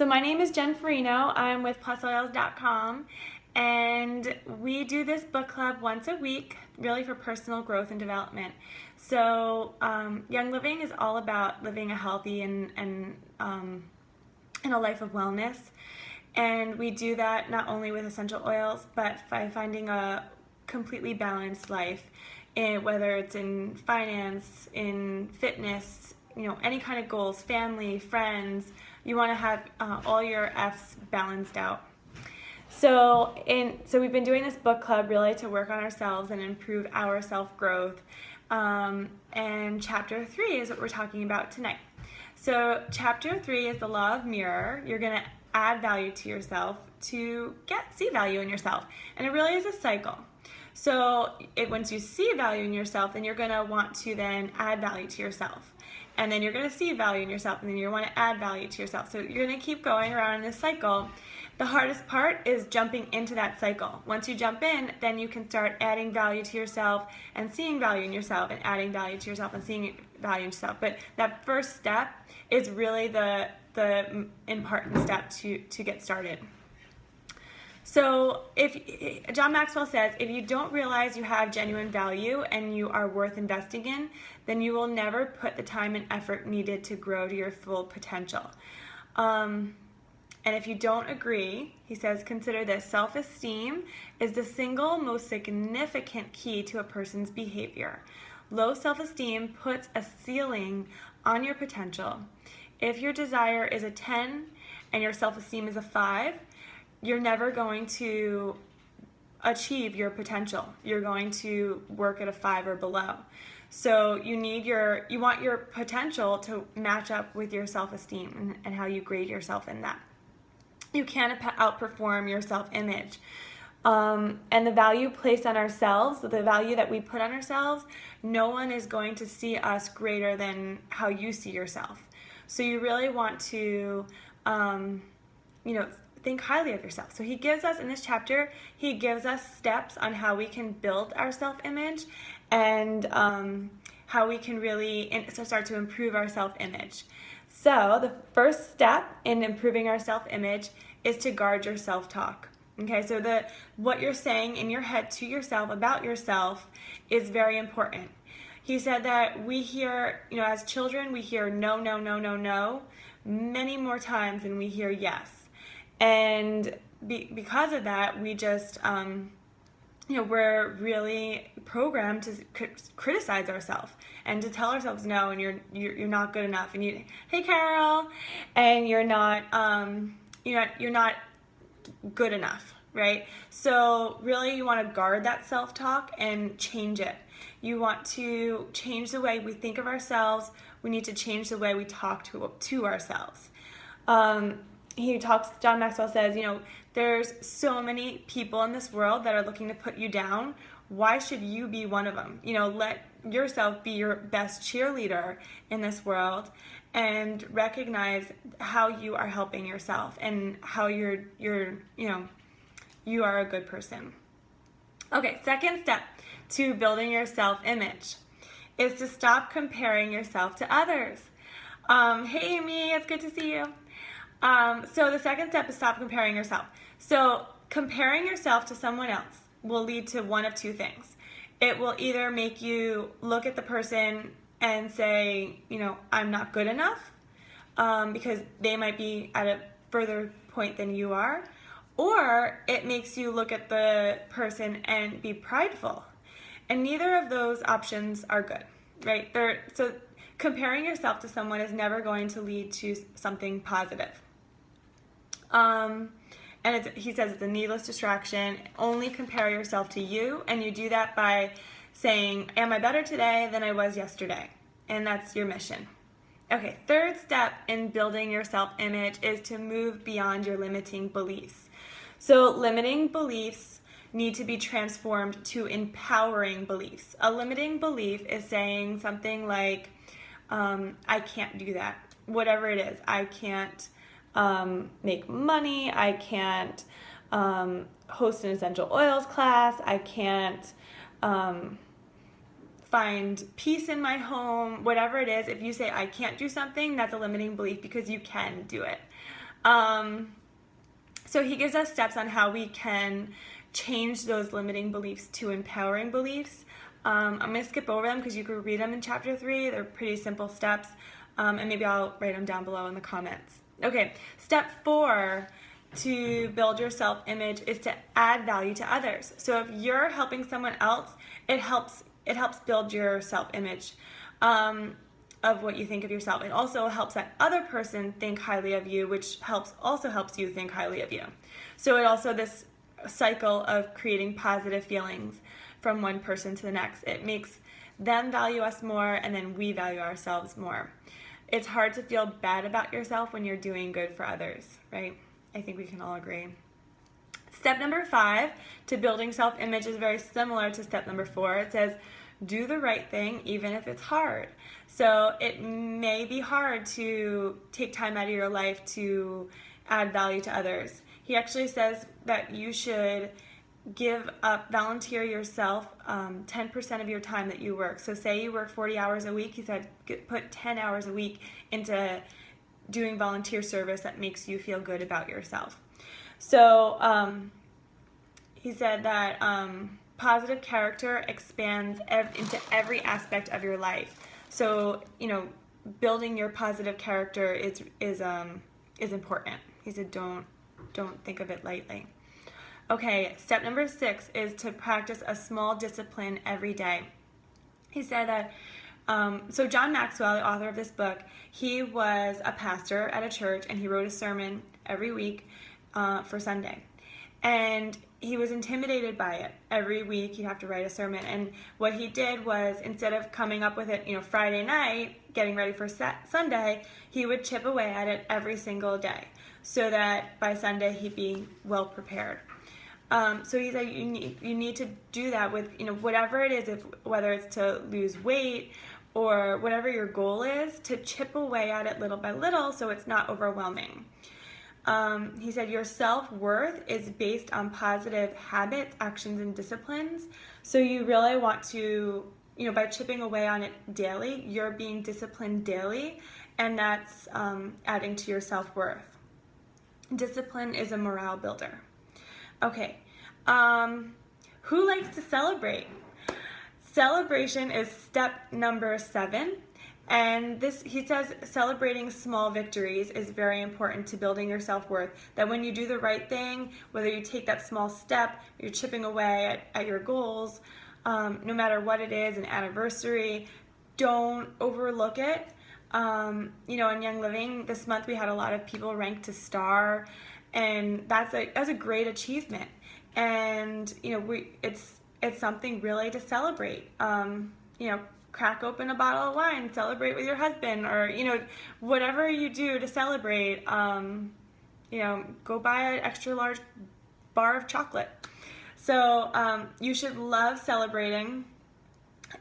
So my name is Jen Farino. I'm with plusoils.com, and we do this book club once a week, really for personal growth and development. So Young Living is all about living a healthy and a life of wellness, and we do that not only with essential oils, but by finding a completely balanced life, whether it's in finance, in fitness, any kind of goals, family, friends. You want to have all your F's balanced out. So we've been doing this book club really to work on ourselves and improve our self-growth. And chapter 3 is what we're talking about tonight. So chapter 3 is the law of mirror. You're going to add value to yourself to see value in yourself. And it really is a cycle. So once you see value in yourself, then you're going to want to then add value to yourself. And then you're going to see value in yourself, and then you want to add value to yourself. So you're going to keep going around in this cycle. The hardest part is jumping into that cycle. Once you jump in, then you can start adding value to yourself and seeing value in yourself, and adding value to yourself and seeing value in yourself. But that first step is really the important step to get started. So John Maxwell says, if you don't realize you have genuine value and you are worth investing in, then you will never put the time and effort needed to grow to your full potential. And if you don't agree, he says, consider this: self-esteem is the single most significant key to a person's behavior. Low self-esteem puts a ceiling on your potential. If your desire is a 10 and your self-esteem is a 5, you're never going to achieve your potential. You're going to work at a 5 or below. So you want your potential to match up with your self-esteem and how you grade yourself in that. You can't outperform your self-image. And the value placed on ourselves, the value that we put on ourselves, no one is going to see us greater than how you see yourself. So you really want to, think highly of yourself. So he gives us, in this chapter, he gives us steps on how we can build our self-image and how we can really start to improve our self-image. So the first step in improving our self-image is to guard your self-talk. Okay, so what you're saying in your head to yourself about yourself is very important. He said that we hear, as children, we hear no, no, no, no, no many more times than we hear yes. And because of that, we just, we're really programmed to criticize ourselves and to tell ourselves no, and you're not good enough, and hey Carol, and you're not good enough, right? So really, you want to guard that self-talk and change it. You want to change the way we think of ourselves. We need to change the way we talk to ourselves. John Maxwell says, there's so many people in this world that are looking to put you down. Why should you be one of them? Let yourself be your best cheerleader in this world and recognize how you are helping yourself and how you are a good person. Okay, second step to building your self-image is to stop comparing yourself to others. Hey Amy, it's good to see you. So the second step is stop comparing yourself. So comparing yourself to someone else will lead to one of two things. It will either make you look at the person and say, I'm not good enough, because they might be at a further point than you are, or it makes you look at the person and be prideful. And neither of those options are good, right? So comparing yourself to someone is never going to lead to something positive. And he says it's a needless distraction. Only compare yourself to you, and you do that by saying, am I better today than I was yesterday? And that's your mission. Okay, third step in building your self-image is to move beyond your limiting beliefs. So limiting beliefs need to be transformed to empowering beliefs. A limiting belief is saying something like, I can't do that, whatever it is. I can't make money, I can't host an essential oils class, I can't find peace in my home, whatever it is. If you say I can't do something, that's a limiting belief, because you can do it. So he gives us steps on how we can change those limiting beliefs to empowering beliefs. I'm going to skip over them because you could read them in chapter 3. They're pretty simple steps, and maybe I'll write them down below in the comments. Okay, step 4 to build your self-image is to add value to others. So if you're helping someone else, it helps build your self-image of what you think of yourself. It also helps that other person think highly of you, which also helps you think highly of you. So it also, this cycle of creating positive feelings from one person to the next. It makes them value us more, and then we value ourselves more. It's hard to feel bad about yourself when you're doing good for others, right? I think we can all agree. Step number 5 to building self-image is very similar to step number 4. It says, do the right thing even if it's hard. So it may be hard to take time out of your life to add value to others. He actually says that you should volunteer yourself 10% of your time that you work. So say you work 40 hours a week, he said put 10 hours a week into doing volunteer service that makes you feel good about yourself. So he said that positive character expands into every aspect of your life. So, building your positive character is important. He said don't think of it lightly. Okay, step number 6 is to practice a small discipline every day. He said that, so John Maxwell, the author of this book, he was a pastor at a church, and he wrote a sermon every week for Sunday. And he was intimidated by it. Every week he'd have to write a sermon. And what he did was, instead of coming up with it, Friday night, getting ready for Sunday, he would chip away at it every single day so that by Sunday he'd be well prepared. So he said you need to do that with whatever it is, whether it's to lose weight or whatever your goal is, to chip away at it little by little so it's not overwhelming. He said your self-worth is based on positive habits, actions, and disciplines. So you really want to, by chipping away on it daily, you're being disciplined daily, and that's adding to your self-worth. Discipline is a morale builder. Okay, who likes to celebrate? Celebration is step number 7. And this, he says, celebrating small victories is very important to building your self-worth. That when you do the right thing, whether you take that small step, you're chipping away at your goals, no matter what it is, an anniversary, don't overlook it. In Young Living, this month we had a lot of people ranked to star, and that's a great achievement. And it's something really to celebrate. Crack open a bottle of wine, celebrate with your husband, or whatever you do to celebrate. Go buy an extra large bar of chocolate. So you should love celebrating,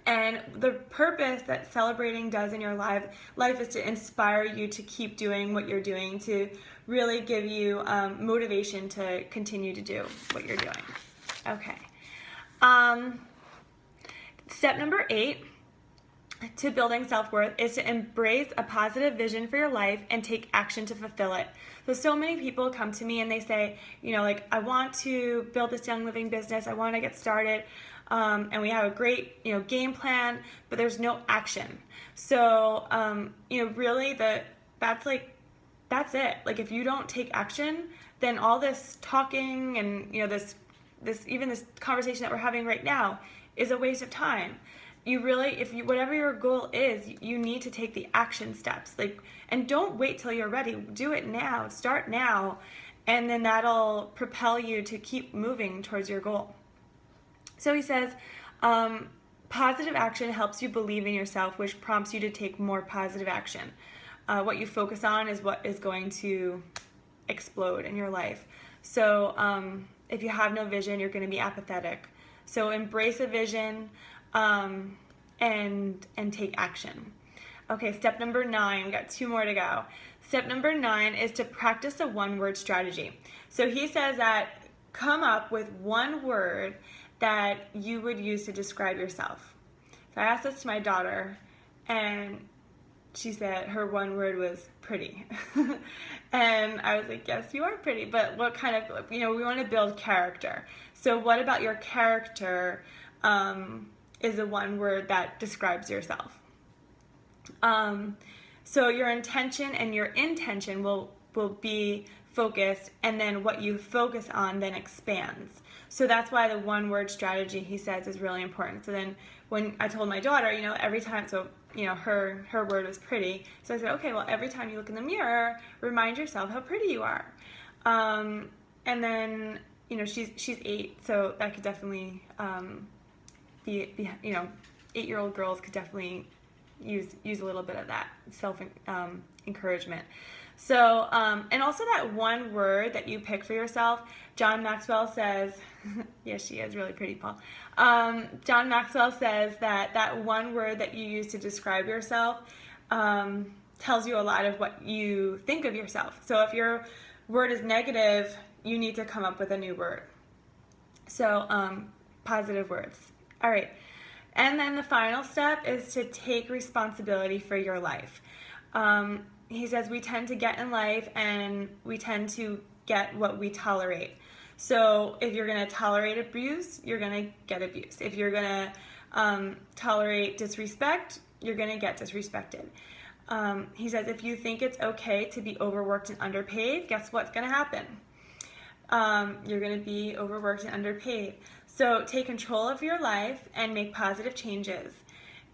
and the purpose that celebrating does in your life is to inspire you to keep doing what you're doing, to really give you motivation to continue to do what you're doing. Okay. Step number 8 to building self-worth is to embrace a positive vision for your life and take action to fulfill it. So many people come to me and they say, I want to build this Young Living business, I want to get started, and we have a great, game plan, but there's no action. So, really that's it. Like, if you don't take action, then all this talking and, this conversation that we're having right now is a waste of time. Whatever your goal is, you need to take the action steps. And don't wait till you're ready. Do it now. Start now, and then that'll propel you to keep moving towards your goal. So he says, positive action helps you believe in yourself, which prompts you to take more positive action. What you focus on is what is going to explode in your life. So if you have no vision, you're going to be apathetic. So embrace a vision. And take action. Okay, step number 9, we got 2 more to go. Step number 9 is to practice a one-word strategy. So he says that come up with one word that you would use to describe yourself. So I asked this to my daughter, and she said her one word was pretty. And I was like, yes, you are pretty, but what kind of, we want to build character. So what about your character is the one word that describes yourself? So your intention and your intention will be focused, and then what you focus on then expands. So that's why the one word strategy, he says, is really important. So then when I told my daughter, every time, so her word was pretty. So I said, okay, well, every time you look in the mirror, remind yourself how pretty you are. And then, she's 8, so that could definitely be 8-year-old girls could definitely use a little bit of that self encouragement. So, and also that one word that you pick for yourself, John Maxwell says, yes, she is really pretty, Paul. John Maxwell says that one word that you use to describe yourself tells you a lot of what you think of yourself. So if your word is negative, you need to come up with a new word. So, positive words. All right. And then the final step is to take responsibility for your life. He says we tend to get in life and we tend to get what we tolerate. So if you're going to tolerate abuse, you're going to get abuse. If you're going to tolerate disrespect, you're going to get disrespected. He says if you think it's okay to be overworked and underpaid, guess what's going to happen? You're going to be overworked and underpaid. So take control of your life and make positive changes.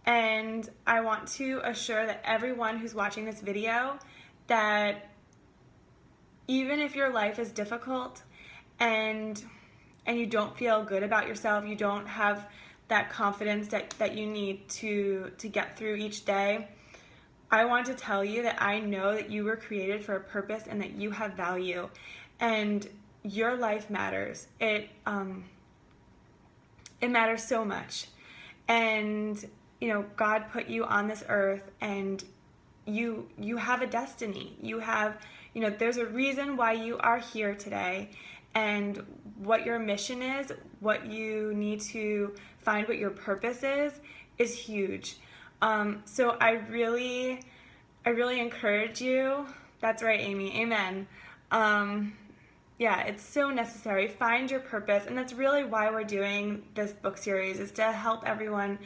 And I want to assure that everyone who's watching this video that even if your life is difficult and you don't feel good about yourself, you don't have that confidence that you need to get through each day, I want to tell you that I know that you were created for a purpose and that you have value and your life matters. It matters so much. And God put you on this earth and you have a destiny. You have, there's a reason why you are here today, and what your mission is, what you need to find what your purpose is huge. So I really encourage you. That's right, Amy. Amen. Yeah, it's so necessary. Find your purpose, and that's really why we're doing this book series, is to help everyone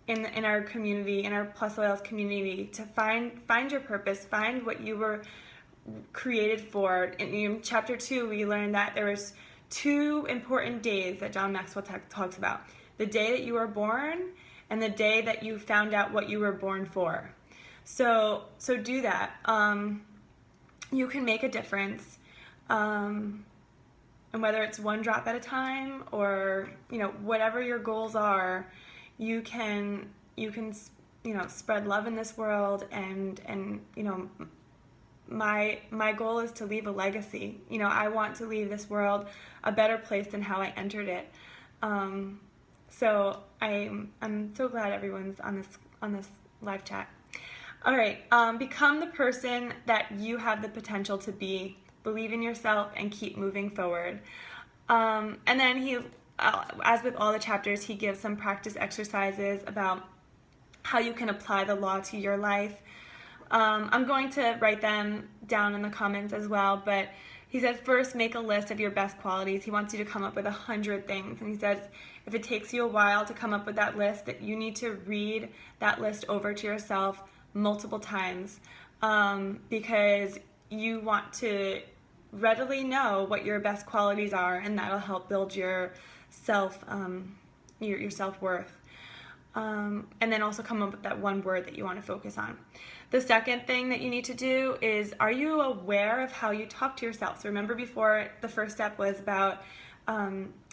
in our community, in our Plus Oils community, to find your purpose, find what you were created for. In chapter 2, we learned that there was 2 important days that John Maxwell talks about: the day that you were born and the day that you found out what you were born for. So do that. You can make a difference. And whether it's one drop at a time or whatever your goals are, you can spread love in this world, and my goal is to leave a legacy. I want to leave this world a better place than how I entered it. So I'm so glad everyone's on this live chat. All right, become the person that you have the potential to be. Believe in yourself and keep moving forward. And then he, as with all the chapters, he gives some practice exercises about how you can apply the law to your life. I'm going to write them down in the comments as well, but he said first make a list of your best qualities. He wants you to come up with 100 things, and he says if it takes you a while to come up with that list, that you need to read that list over to yourself multiple times, because you want to readily know what your best qualities are, and that'll help build your your self-worth. And then also come up with that one word that you want to focus on. The second thing that you need to do is, are you aware of how you talk to yourself? So remember before, the first step was about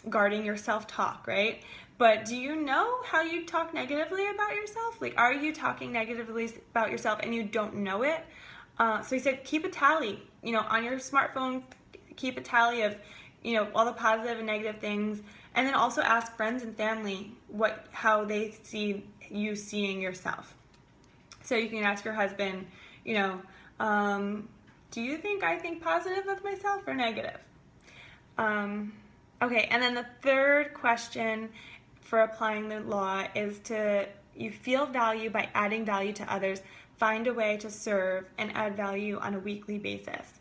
guarding your self-talk, right? But do you know how you talk negatively about yourself? Like, are you talking negatively about yourself and you don't know it? So he said, keep a tally, on your smartphone, keep a tally of, all the positive and negative things. And then also ask friends and family how they see you seeing yourself. So you can ask your husband, do you think I think positive of myself or negative? Okay, and then the third question for applying the law is you feel value by adding value to others find a way to serve and add value on a weekly basis.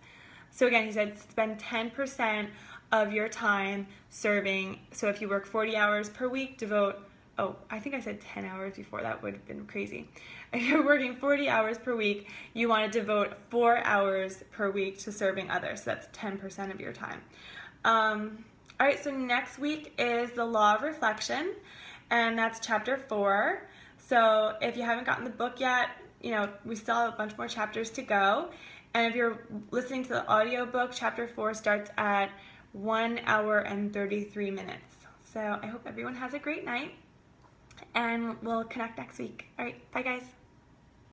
So again, he said spend 10% of your time serving. So if you work 40 hours per week, devote, I think I said 10 hours before, that would have been crazy. If you're working 40 hours per week, you want to devote 4 hours per week to serving others. So that's 10% of your time. All right, so next week is the Law of Reflection, and that's chapter 4. So if you haven't gotten the book yet, we still have a bunch more chapters to go. And if you're listening to the audiobook, chapter 4 starts at 1 hour and 33 minutes. So I hope everyone has a great night, and we'll connect next week. All right, bye guys.